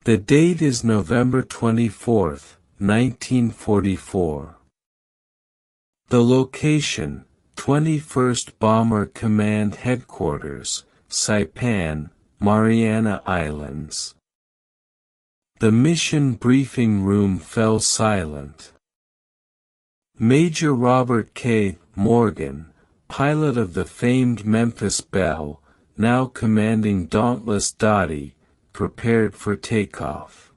The date is November 24, 1944. The location, 21st Bomber Command Headquarters, Saipan, Mariana Islands. The mission briefing room fell silent. Major Robert K. Morgan, pilot of the famed Memphis Belle, now commanding Dauntless Dottie, prepared for takeoff.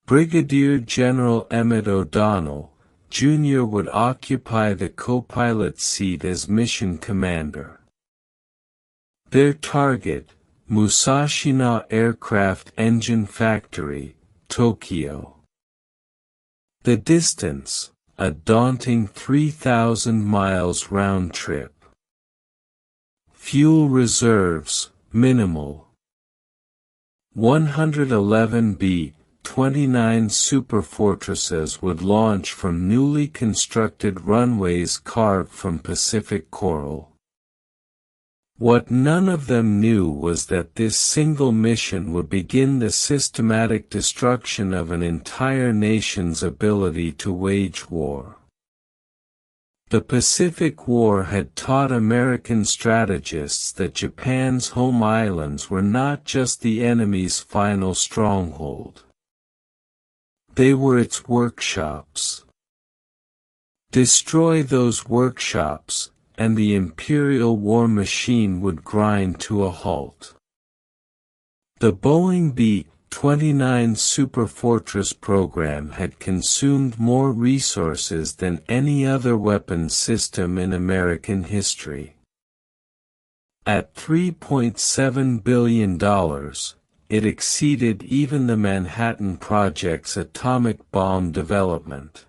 Brigadier General Emmett O'Donnell, Jr. would occupy the co-pilot seat as mission commander. Their target, Musashino Aircraft Engine Factory, Tokyo. The distance, a daunting 3,000 miles round trip. Fuel reserves, minimal. 111 B-29 Superfortresses would launch from newly constructed runways carved from Pacific coral. What none of them knew was that this single mission would begin the systematic destruction of an entire nation's ability to wage war. The Pacific War had taught American strategists that Japan's home islands were not just the enemy's final stronghold. They were its workshops. Destroy those workshops, and the imperial war machine would grind to a halt. The Boeing B-29 Superfortress program had consumed more resources than any other weapons system in American history. At $3.7 billion, it exceeded even the Manhattan Project's atomic bomb development.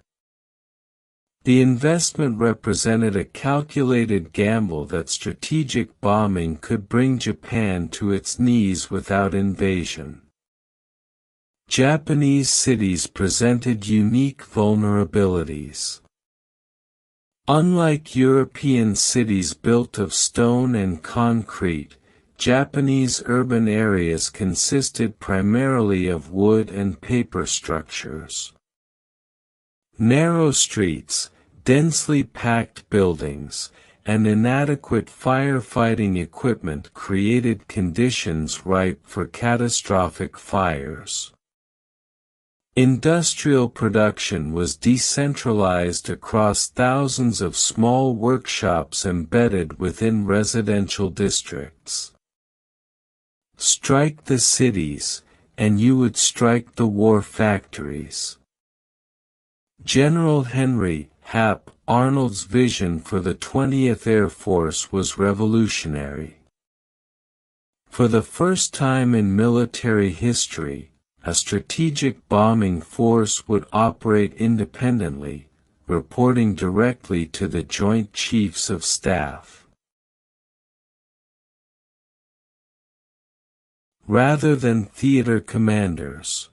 The investment represented a calculated gamble that strategic bombing could bring Japan to its knees without invasion. Japanese cities presented unique vulnerabilities. Unlike European cities built of stone and concrete, Japanese urban areas consisted primarily of wood and paper structures. Narrow streets, densely packed buildings, and inadequate firefighting equipment created conditions ripe for catastrophic fires. Industrial production was decentralized across thousands of small workshops embedded within residential districts. Strike the cities, and you would strike the war factories. General Henry Hap Arnold's vision for the 20th Air Force was revolutionary. For the first time in military history, a strategic bombing force would operate independently, reporting directly to the Joint Chiefs of Staff. Rather than theater commanders.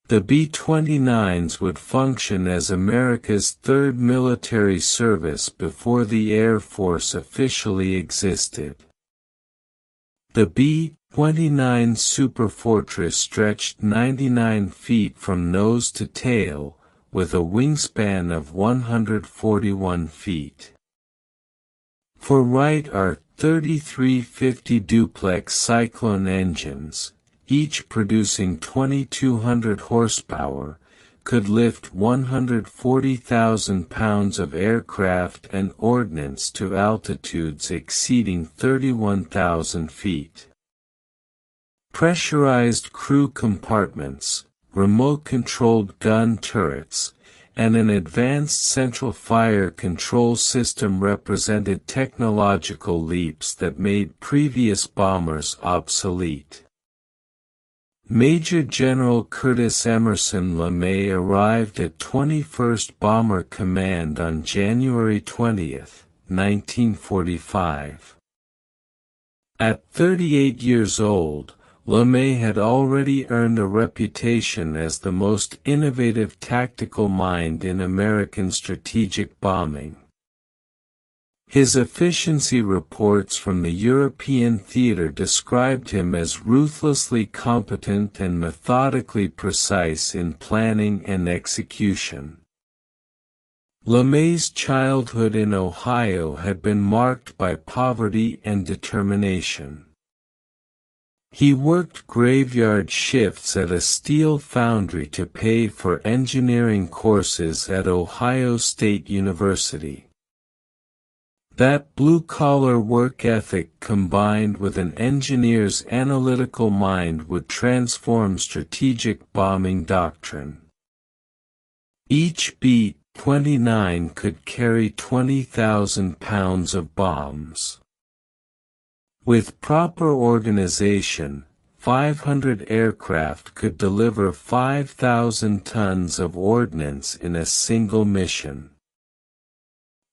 The B-29s would function as America's third military service before the Air Force officially existed. The B-29 Superfortress stretched 99 feet from nose to tail, with a wingspan of 141 feet. For right are 3350 duplex Cyclone engines, each producing 2,200 horsepower, could lift 140,000 pounds of aircraft and ordnance to altitudes exceeding 31,000 feet. Pressurized crew compartments, remote-controlled gun turrets, and an advanced central fire control system represented technological leaps that made previous bombers obsolete. Major General Curtis Emerson LeMay arrived at 21st Bomber Command on January 20, 1945. At 38 years old, LeMay had already earned a reputation as the most innovative tactical mind in American strategic bombing. His efficiency reports from the European theater described him as ruthlessly competent and methodically precise in planning and execution. LeMay's childhood in Ohio had been marked by poverty and determination. He worked graveyard shifts at a steel foundry to pay for engineering courses at Ohio State University. That blue-collar work ethic combined with an engineer's analytical mind would transform strategic bombing doctrine. Each B-29 could carry 20,000 pounds of bombs. With proper organization, 500 aircraft could deliver 5,000 tons of ordnance in a single mission.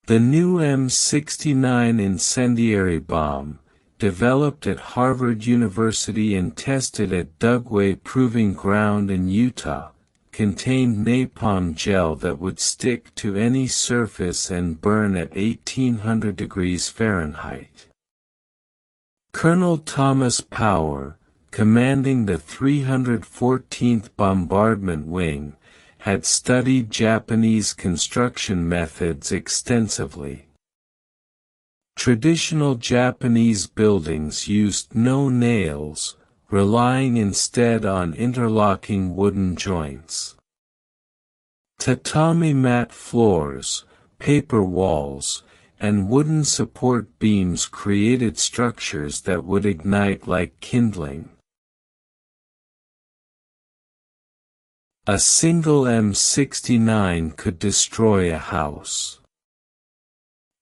The new M69 incendiary bomb, developed at Harvard University and tested at WWII Proving Ground in Utah, contained napalm gel that would stick to any surface and burn at 1800 degrees Fahrenheit. Colonel Thomas Power, commanding the 314th Bombardment Wing, had studied Japanese construction methods extensively. Traditional Japanese buildings used no nails, relying instead on interlocking wooden joints. Tatami mat floors, paper walls, and wooden support beams created structures that would ignite like kindling. A single M69 could destroy a house.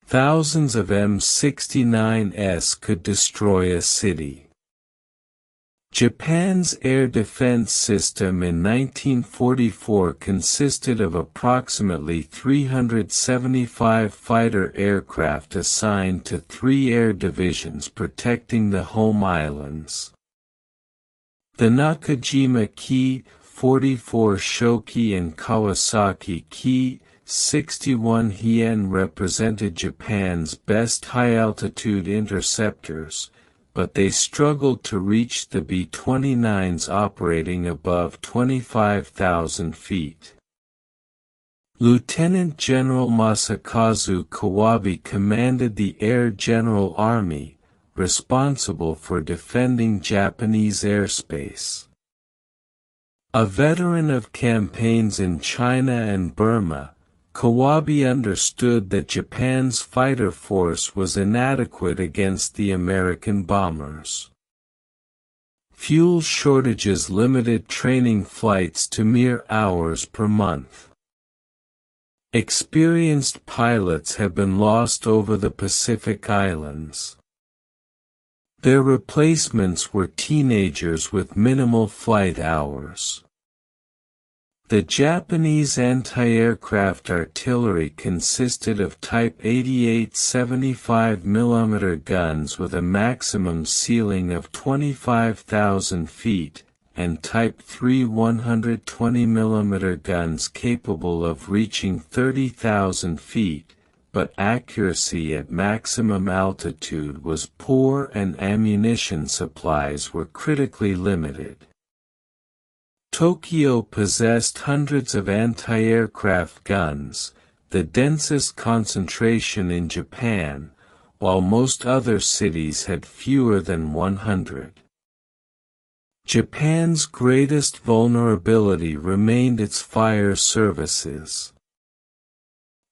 Thousands of M69s could destroy a city. Japan's air defense system in 1944 consisted of approximately 375 fighter aircraft assigned to 3 air divisions protecting the home islands. The Nakajima Ki, 44 Shoki and Kawasaki Ki, 61 Hien represented Japan's best high-altitude interceptors, but they struggled to reach the B-29s operating above 25,000 feet. Lieutenant General Masakazu Kawabe commanded the Air General Army, responsible for defending Japanese airspace. A veteran of campaigns in China and Burma, Kawabe understood that Japan's fighter force was inadequate against the American bombers. Fuel shortages limited training flights to mere hours per month. Experienced pilots have been lost over the Pacific Islands. Their replacements were teenagers with minimal flight hours. The Japanese anti-aircraft artillery consisted of Type 88 75mm guns with a maximum ceiling of 25,000 feet, and Type 3 120mm guns capable of reaching 30,000 feet, but accuracy at maximum altitude was poor and ammunition supplies were critically limited. Tokyo possessed hundreds of anti-aircraft guns, the densest concentration in Japan, while most other cities had fewer than 100. Japan's greatest vulnerability remained its fire services.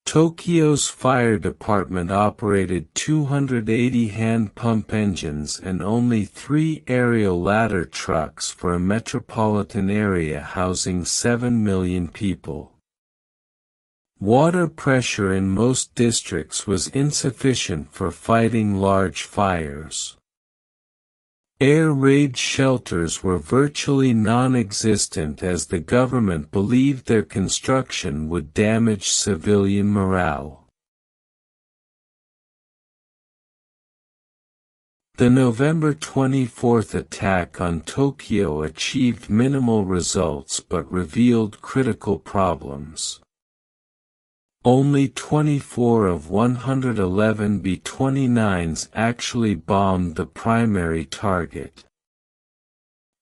Tokyo's fire department operated 280 hand pump engines and only 3 aerial ladder trucks for a metropolitan area housing 7 million people. Water pressure in most districts was insufficient for fighting large fires. Air raid shelters were virtually non-existent as the government believed their construction would damage civilian morale. The November 24 attack on Tokyo achieved minimal results but revealed critical problems. Only 24 of 111 B-29s actually bombed the primary target.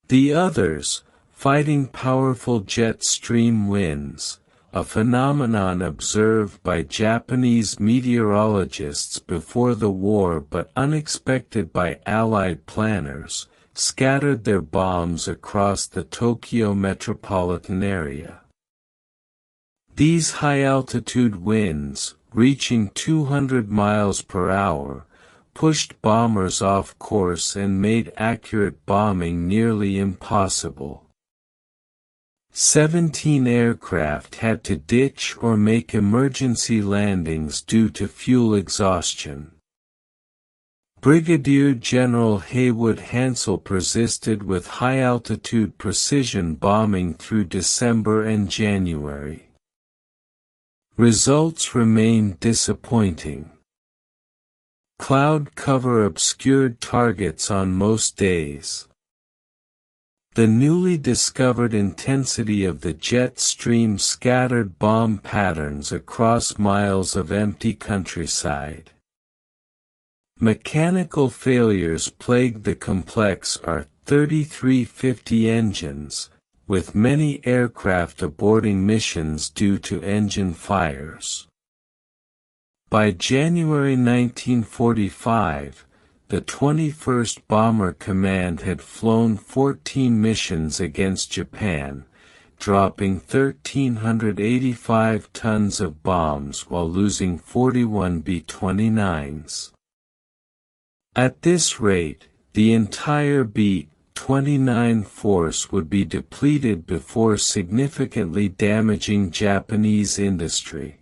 The others, fighting powerful jet stream winds, a phenomenon observed by Japanese meteorologists before the war but unexpected by Allied planners, scattered their bombs across the Tokyo metropolitan area. These high-altitude winds, reaching 200 miles per hour, pushed bombers off course and made accurate bombing nearly impossible. 17 aircraft had to ditch or make emergency landings due to fuel exhaustion. Brigadier General Haywood Hansell persisted with high-altitude precision bombing through December and January. Results remained disappointing. Cloud cover obscured targets on most days. The newly discovered intensity of the jet stream scattered bomb patterns across miles of empty countryside. Mechanical failures plagued the complex R-3350 engines, with many aircraft aborting missions due to engine fires. By January 1945, the 21st Bomber Command had flown 14 missions against Japan, dropping 1,385 tons of bombs while losing 41 B-29s. At this rate, the entire B-29 force would be depleted before significantly damaging Japanese industry.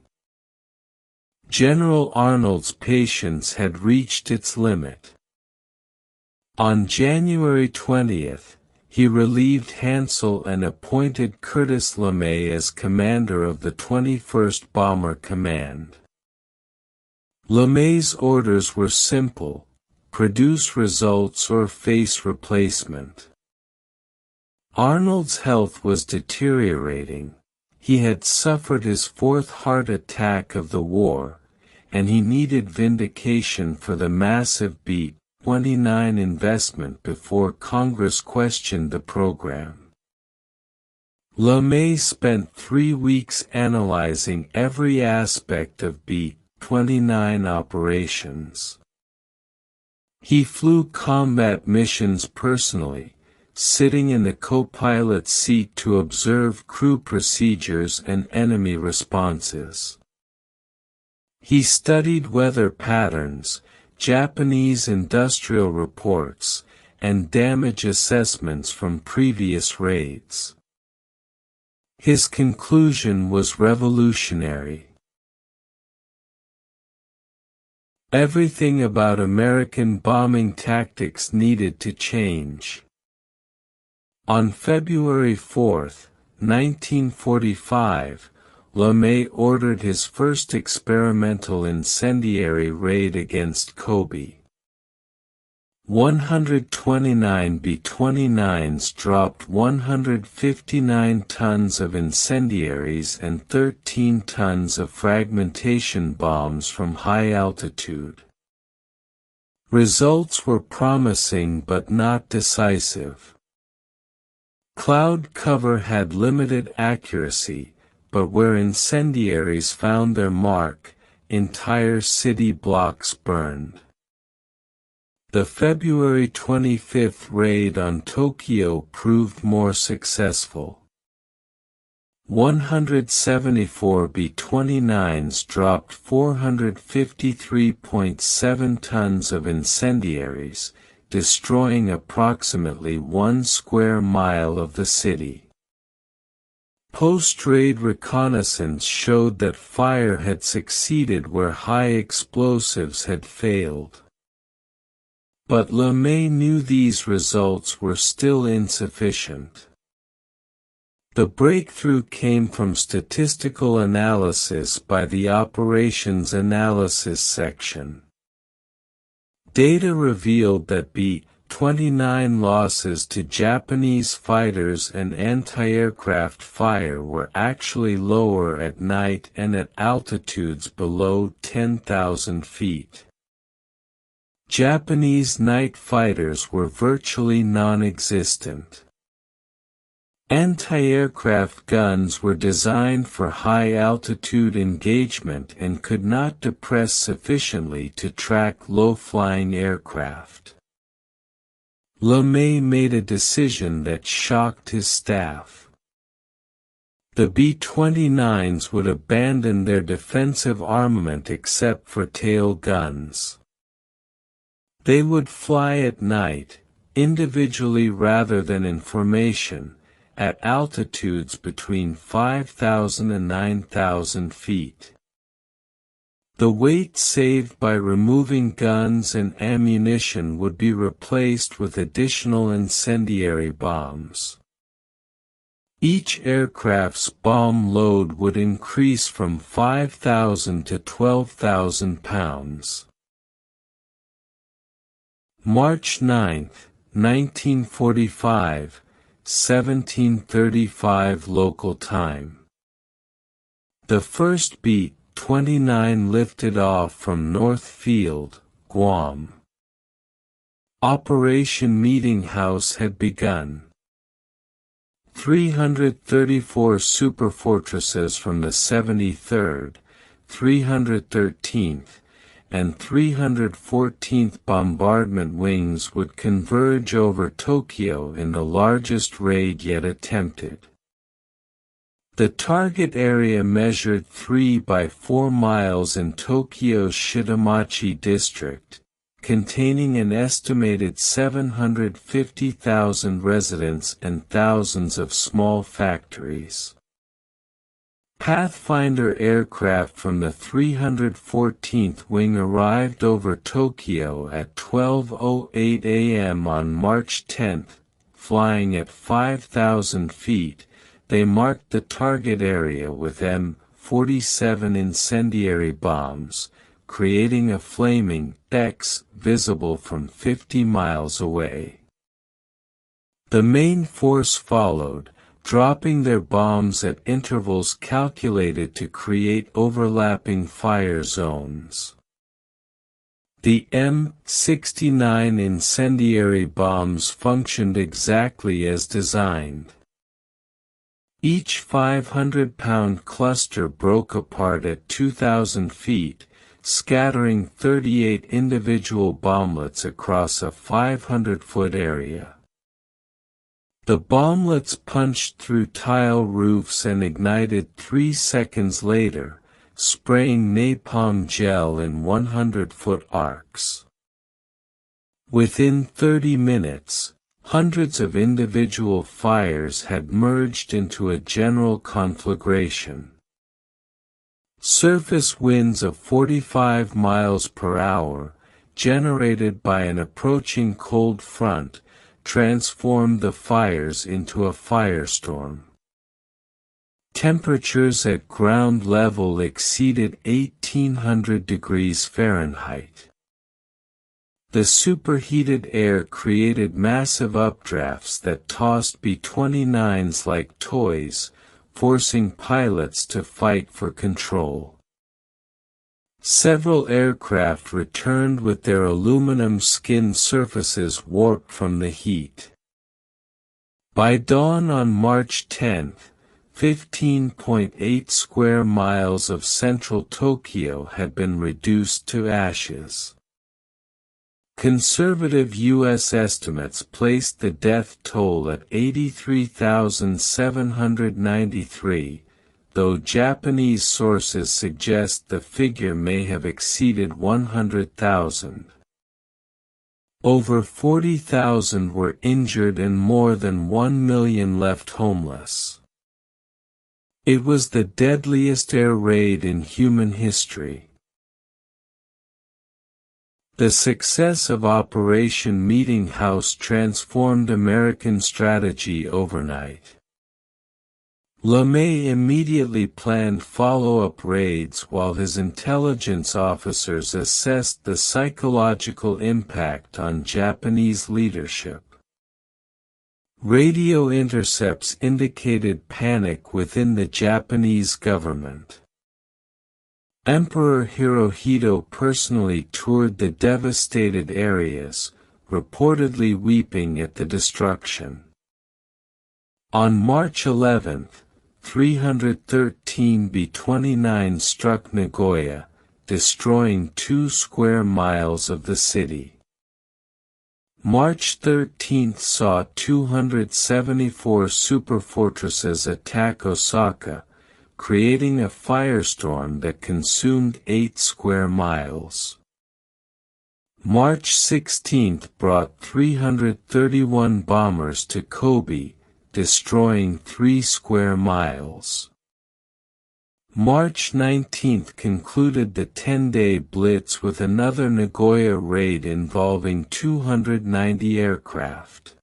General Arnold's patience had reached its limit. On January 20, he relieved Hansell and appointed Curtis LeMay as commander of the 21st Bomber Command. LeMay's orders were simple: produce results or face replacement. Arnold's health was deteriorating. He had suffered his fourth heart attack of the war, and he needed vindication for the massive B-29 investment before Congress questioned the program. LeMay spent 3 weeks analyzing every aspect of B-29 operations. He flew combat missions personally, sitting in the co-pilot seat to observe crew procedures and enemy responses. He studied weather patterns, Japanese industrial reports, and damage assessments from previous raids. His conclusion was revolutionary. Everything about American bombing tactics needed to change. On February 4, 1945, LeMay ordered his first experimental incendiary raid against Kobe. 129 B-29s dropped 159 tons of incendiaries and 13 tons of fragmentation bombs from high altitude. Results were promising but not decisive. Cloud cover had limited accuracy, but where incendiaries found their mark, entire city blocks burned. The February 25 raid on Tokyo proved more successful. 174 B-29s dropped 453.7 tons of incendiaries, destroying approximately 1 square mile of the city. Post-raid reconnaissance showed that fire had succeeded where high explosives had failed. But LeMay knew these results were still insufficient. The breakthrough came from statistical analysis by the Operations Analysis section. Data revealed that B B-29 losses to Japanese fighters and anti-aircraft fire were actually lower at night and at altitudes below 10,000 feet. Japanese night fighters were virtually non-existent. Anti-aircraft guns were designed for high-altitude engagement and could not depress sufficiently to track low-flying aircraft. LeMay made a decision that shocked his staff. The B-29s would abandon their defensive armament except for tail guns. They would fly at night, individually rather than in formation, at altitudes between 5,000 and 9,000 feet. The weight saved by removing guns and ammunition would be replaced with additional incendiary bombs. Each aircraft's bomb load would increase from 5,000 to 12,000 pounds. March 9, 1945, 1735 local time. The first B-29 lifted off from North Field, Guam. Operation Meetinghouse had begun. 334 Superfortresses from the 73rd, 313th, and 314th Bombardment Wings would converge over Tokyo in the largest raid yet attempted. The target area measured 3 by 4 miles in Tokyo's Shitamachi district, containing an estimated 750,000 residents and thousands of small factories. Pathfinder aircraft from the 314th Wing arrived over Tokyo at 12:08 a.m. on March 10, flying at 5,000 feet. They marked the target area with M47 incendiary bombs, creating a flaming X visible from 50 miles away. The main force followed, dropping their bombs at intervals calculated to create overlapping fire zones. The M69 incendiary bombs functioned exactly as designed. Each 500-pound cluster broke apart at 2,000 feet, scattering 38 individual bomblets across a 500-foot area. The bomblets punched through tile roofs and ignited 3 seconds later, spraying napalm gel in 100-foot arcs. Within 30 minutes, hundreds of individual fires had merged into a general conflagration. Surface winds of 45 miles per hour, generated by an approaching cold front, transformed the fires into a firestorm. Temperatures at ground level exceeded 1,800 degrees Fahrenheit. The superheated air created massive updrafts that tossed B-29s like toys, forcing pilots to fight for control. Several aircraft returned with their aluminum skin surfaces warped from the heat. By dawn on March 10, 15.8 square miles of central Tokyo had been reduced to ashes. Conservative U.S. estimates placed the death toll at 83,793, though Japanese sources suggest the figure may have exceeded 100,000. Over 40,000 were injured and more than 1 million left homeless. It was the deadliest air raid in human history. The success of Operation Meetinghouse transformed American strategy overnight. LeMay immediately planned follow-up raids while his intelligence officers assessed the psychological impact on Japanese leadership. Radio intercepts indicated panic within the Japanese government. Emperor Hirohito personally toured the devastated areas, reportedly weeping at the destruction. On March 11, 313 B-29 struck Nagoya, destroying 2 square miles of the city. March 13 saw 274 superfortresses attack Osaka, creating a firestorm that consumed 8 square miles. March 16 brought 331 bombers to Kobe, destroying 3 square miles. March 19 concluded the 10-day blitz with another Nagoya raid involving 290 aircraft.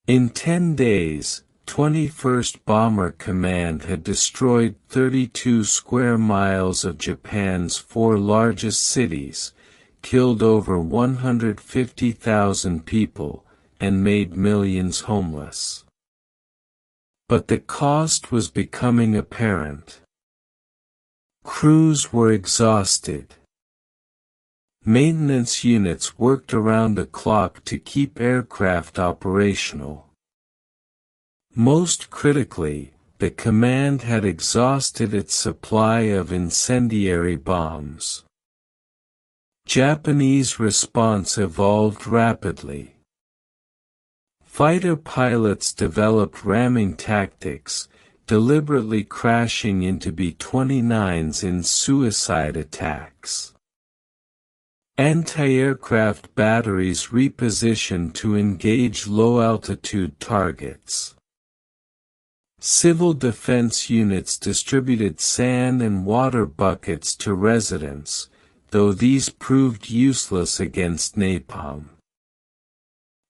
In 10 days, 21st Bomber Command had destroyed 32 square miles of Japan's 4 largest cities, killed over 150,000 people, and made millions homeless. But the cost was becoming apparent. Crews were exhausted. Maintenance units worked around the clock to keep aircraft operational. Most critically, the command had exhausted its supply of incendiary bombs. Japanese response evolved rapidly. Fighter pilots developed ramming tactics, deliberately crashing into B-29s in suicide attacks. Anti-aircraft batteries repositioned to engage low-altitude targets. Civil defense units distributed sand and water buckets to residents, though these proved useless against napalm.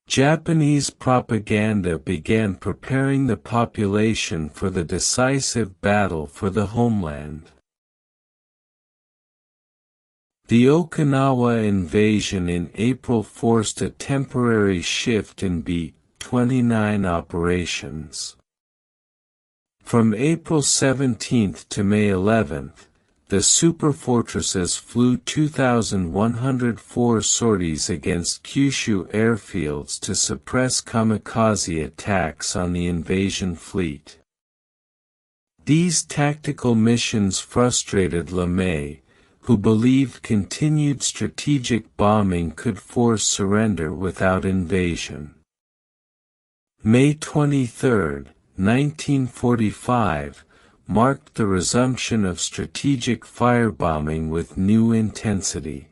Japanese propaganda began preparing the population for the decisive battle for the homeland. The Okinawa invasion in April forced a temporary shift in B-29 operations. From April 17 to May 11, the superfortresses flew 2,104 sorties against Kyushu airfields to suppress kamikaze attacks on the invasion fleet. These tactical missions frustrated LeMay, who believed continued strategic bombing could force surrender without invasion. May 23, 1945, marked the resumption of strategic firebombing with new intensity.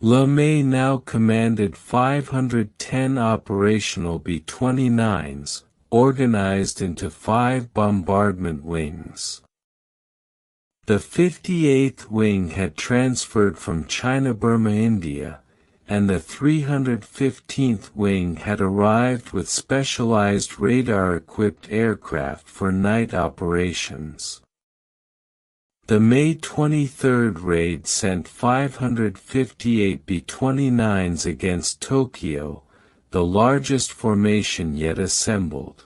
LeMay now commanded 510 operational B-29s, organized into 5 bombardment wings. The 58th Wing had transferred from China-Burma, India, and the 315th Wing had arrived with specialized radar-equipped aircraft for night operations. The May 23 raid sent 558 B-29s against Tokyo, the largest formation yet assembled.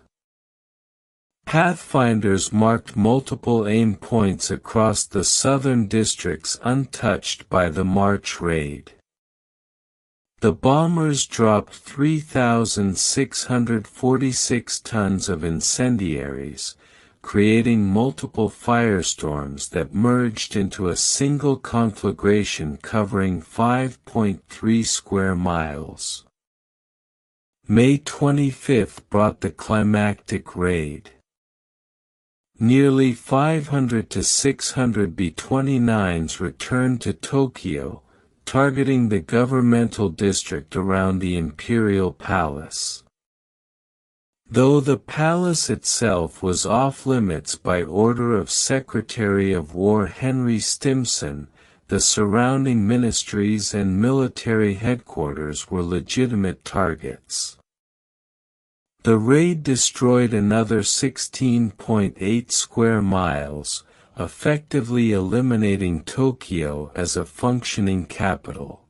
Pathfinders marked multiple aim points across the southern districts untouched by the March raid. The bombers dropped 3,646 tons of incendiaries, creating multiple firestorms that merged into a single conflagration covering 5.3 square miles. May 25 brought the climactic raid. Nearly 500 to 600 B-29s returned to Tokyo, targeting the governmental district around the Imperial Palace. Though the palace itself was off-limits by order of Secretary of War Henry Stimson, the surrounding ministries and military headquarters were legitimate targets. The raid destroyed another 16.8 square miles, effectively eliminating Tokyo as a functioning capital.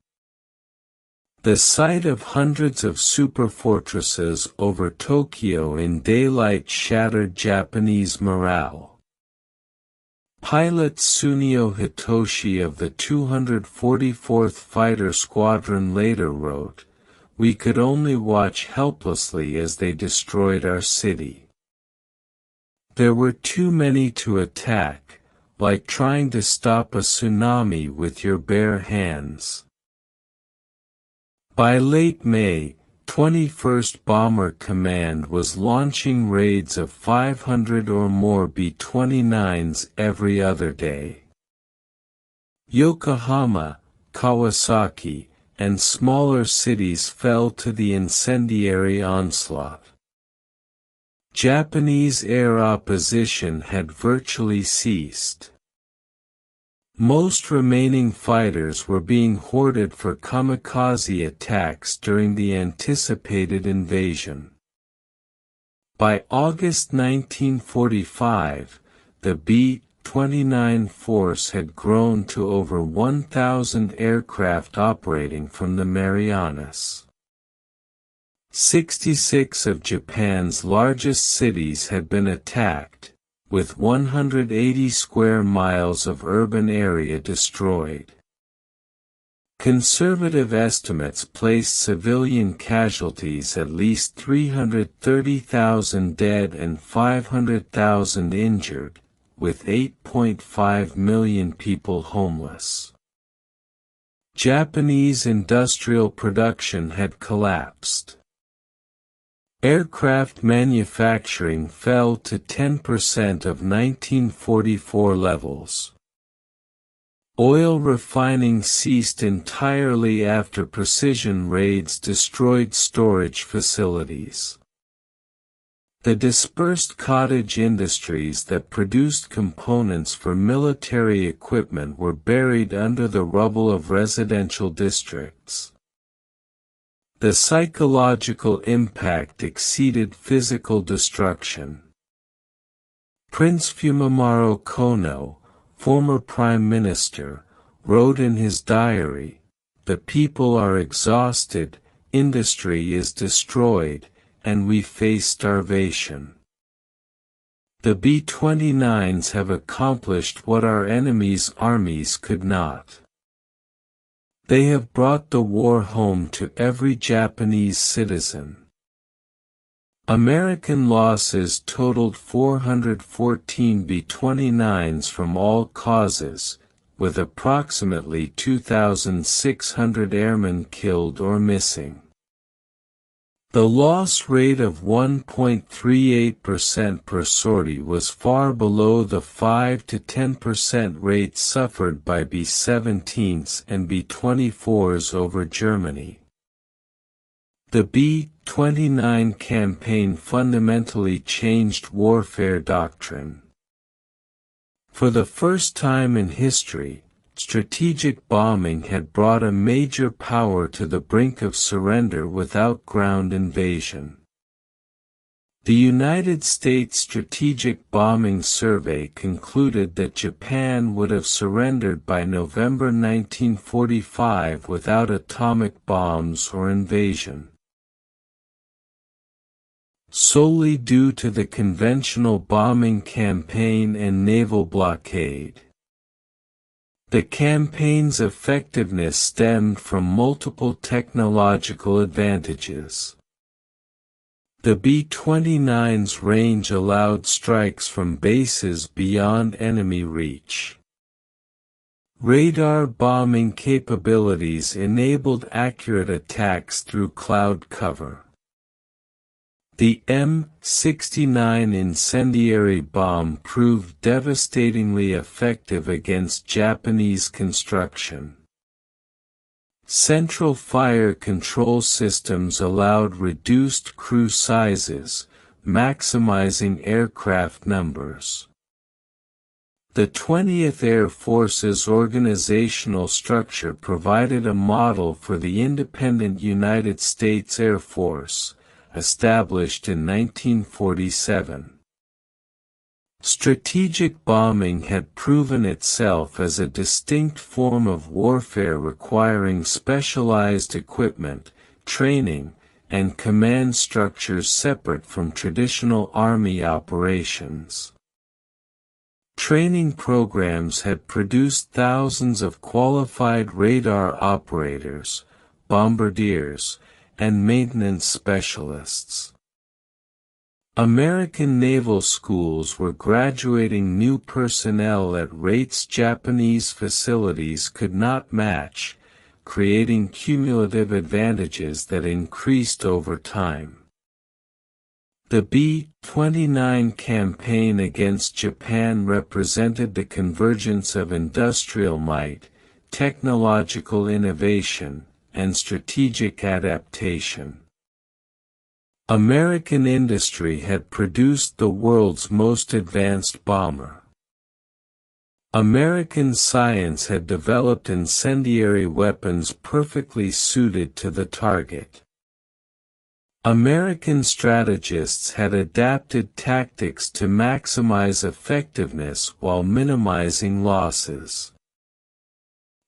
The sight of hundreds of superfortresses over Tokyo in daylight shattered Japanese morale. Pilot Tsuneo Hitoshi of the 244th Fighter Squadron later wrote, "We could only watch helplessly as they destroyed our city. There were too many to attack, like trying to stop a tsunami with your bare hands." By late May, 21st Bomber Command was launching raids of 500 or more B-29s every other day. Yokohama, Kawasaki, and smaller cities fell to the incendiary onslaught. Japanese air opposition had virtually ceased. Most remaining fighters were being hoarded for kamikaze attacks during the anticipated invasion. By August 1945, the B-29 force had grown to over 1,000 aircraft operating from the Marianas. 66 of Japan's largest cities had been attacked, with 180 square miles of urban area destroyed. Conservative estimates placed civilian casualties at least 330,000 dead and 500,000 injured, with 8.5 million people homeless. Japanese industrial production had collapsed. Aircraft manufacturing fell to 10% of 1944 levels. Oil refining ceased entirely after precision raids destroyed storage facilities. The dispersed cottage industries that produced components for military equipment were buried under the rubble of residential districts. The psychological impact exceeded physical destruction. Prince Fumimaro Kono, former Prime Minister, wrote in his diary, "The people are exhausted, industry is destroyed, and we face starvation. The B-29s have accomplished what our enemies' armies could not. They have brought the war home to every Japanese citizen." American losses totaled 414 B-29s from all causes, with approximately 2,600 airmen killed or missing. The loss rate of 1.38% per sortie was far below the 5 to 10% rate suffered by B-17s and B-24s over Germany. The B-29 campaign fundamentally changed warfare doctrine. For the first time in history, strategic bombing had brought a major power to the brink of surrender without ground invasion. The United States Strategic Bombing Survey concluded that Japan would have surrendered by November 1945 without atomic bombs or invasion. Solely due to the conventional bombing campaign and naval blockade. The campaign's effectiveness stemmed from multiple technological advantages. The B-29's range allowed strikes from bases beyond enemy reach. Radar bombing capabilities enabled accurate attacks through cloud cover. The M69 incendiary bomb proved devastatingly effective against Japanese construction. Central fire control systems allowed reduced crew sizes, maximizing aircraft numbers. The 20th Air Force's organizational structure provided a model for the independent United States Air Force, established in 1947. Strategic bombing had proven itself as a distinct form of warfare requiring specialized equipment, training, and command structures separate from traditional Army operations. Training programs had produced thousands of qualified radar operators, bombardiers, and maintenance specialists. American naval schools were graduating new personnel at rates Japanese facilities could not match, creating cumulative advantages that increased over time. The B-29 campaign against Japan represented the convergence of industrial might, technological innovation, and strategic adaptation. American industry had produced the world's most advanced bomber. American science had developed incendiary weapons perfectly suited to the target. American strategists had adapted tactics to maximize effectiveness while minimizing losses.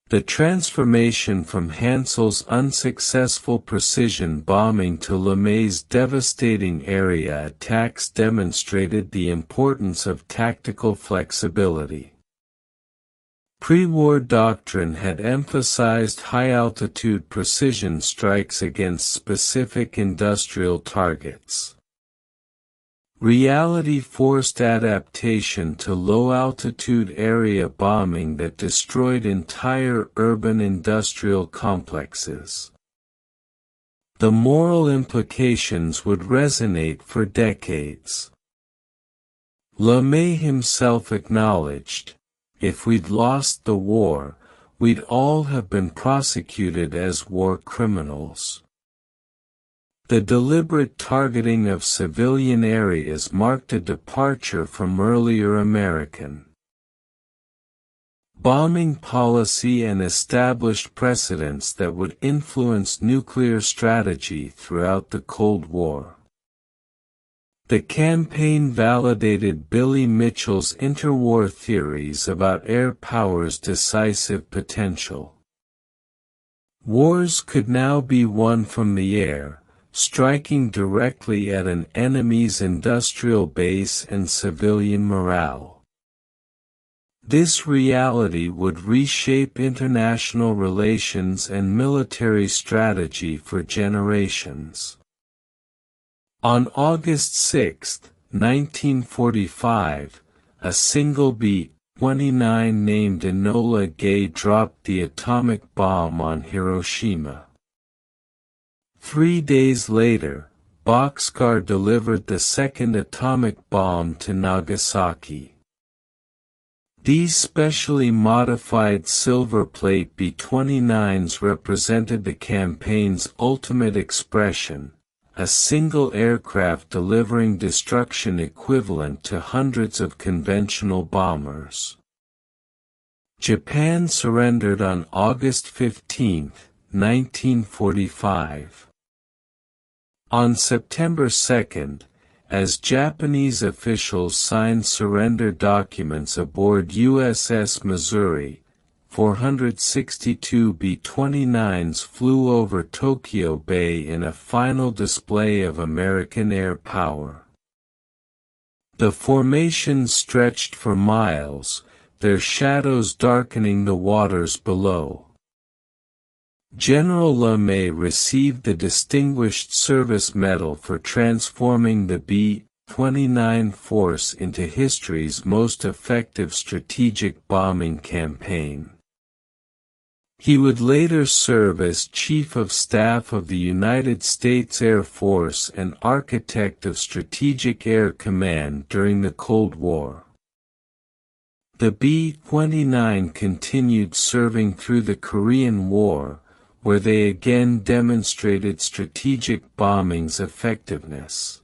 The transformation from Hansel's unsuccessful precision bombing to LeMay's devastating area attacks demonstrated the importance of tactical flexibility. Pre-war doctrine had emphasized high-altitude precision strikes against specific industrial targets. Reality forced adaptation to low-altitude area bombing that destroyed entire urban industrial complexes. The moral implications would resonate for decades. LeMay himself acknowledged, "If we'd lost the war, we'd all have been prosecuted as war criminals." The deliberate targeting of civilian areas marked a departure from earlier American bombing policy and established precedents that would influence nuclear strategy throughout the Cold War. The campaign validated Billy Mitchell's interwar theories about air power's decisive potential. Wars could now be won from the air, striking directly at an enemy's industrial base and civilian morale. This reality would reshape international relations and military strategy for generations. On August 6, 1945, a single B-29 named Enola Gay dropped the atomic bomb on Hiroshima. 3 days later, Bockscar delivered the second atomic bomb to Nagasaki. These specially modified silver plate B-29s represented the campaign's ultimate expression, a single aircraft delivering destruction equivalent to hundreds of conventional bombers. Japan surrendered on August 15, 1945. On September 2, as Japanese officials signed surrender documents aboard USS Missouri, 462 B-29s flew over Tokyo Bay in a final display of American air power. The formations stretched for miles, their shadows darkening the waters below. General LeMay received the Distinguished Service Medal for transforming the B-29 force into history's most effective strategic bombing campaign. He would later serve as Chief of Staff of the United States Air Force and Architect of Strategic Air Command during the Cold War. The B-29 continued serving through the Korean War, where they again demonstrated strategic bombing's effectiveness.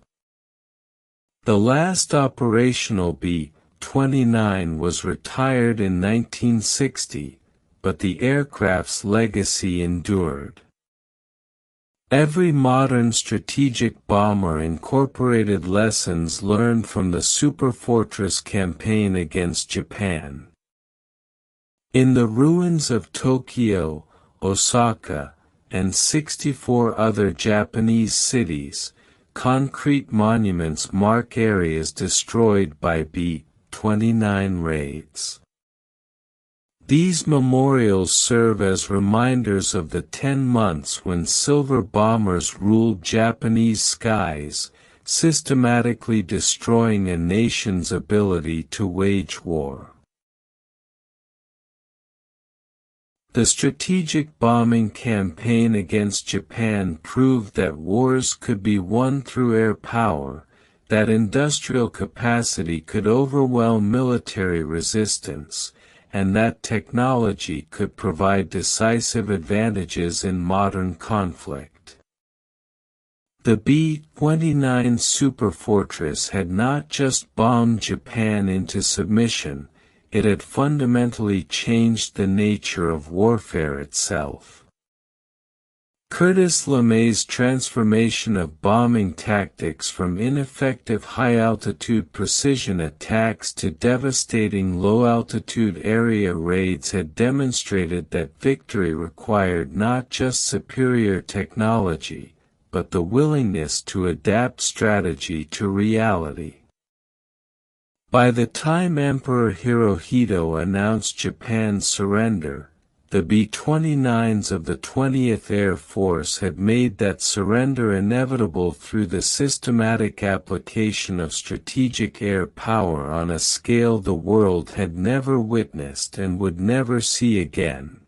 The last operational B-29 was retired in 1960, but the aircraft's legacy endured. Every modern strategic bomber incorporated lessons learned from the Superfortress campaign against Japan. In the ruins of Tokyo, Osaka, and 64 other Japanese cities, concrete monuments mark areas destroyed by B-29 raids. These memorials serve as reminders of the 10 months when silver bombers ruled Japanese skies, systematically destroying a nation's ability to wage war. The strategic bombing campaign against Japan proved that wars could be won through air power, that industrial capacity could overwhelm military resistance, and that technology could provide decisive advantages in modern conflict. The B-29 Superfortress had not just bombed Japan into submission, it had fundamentally changed the nature of warfare itself. Curtis LeMay's transformation of bombing tactics from ineffective high-altitude precision attacks to devastating low-altitude area raids had demonstrated that victory required not just superior technology, but the willingness to adapt strategy to reality. By the time Emperor Hirohito announced Japan's surrender, the B-29s of the 20th Air Force had made that surrender inevitable through the systematic application of strategic air power on a scale the world had never witnessed and would never see again.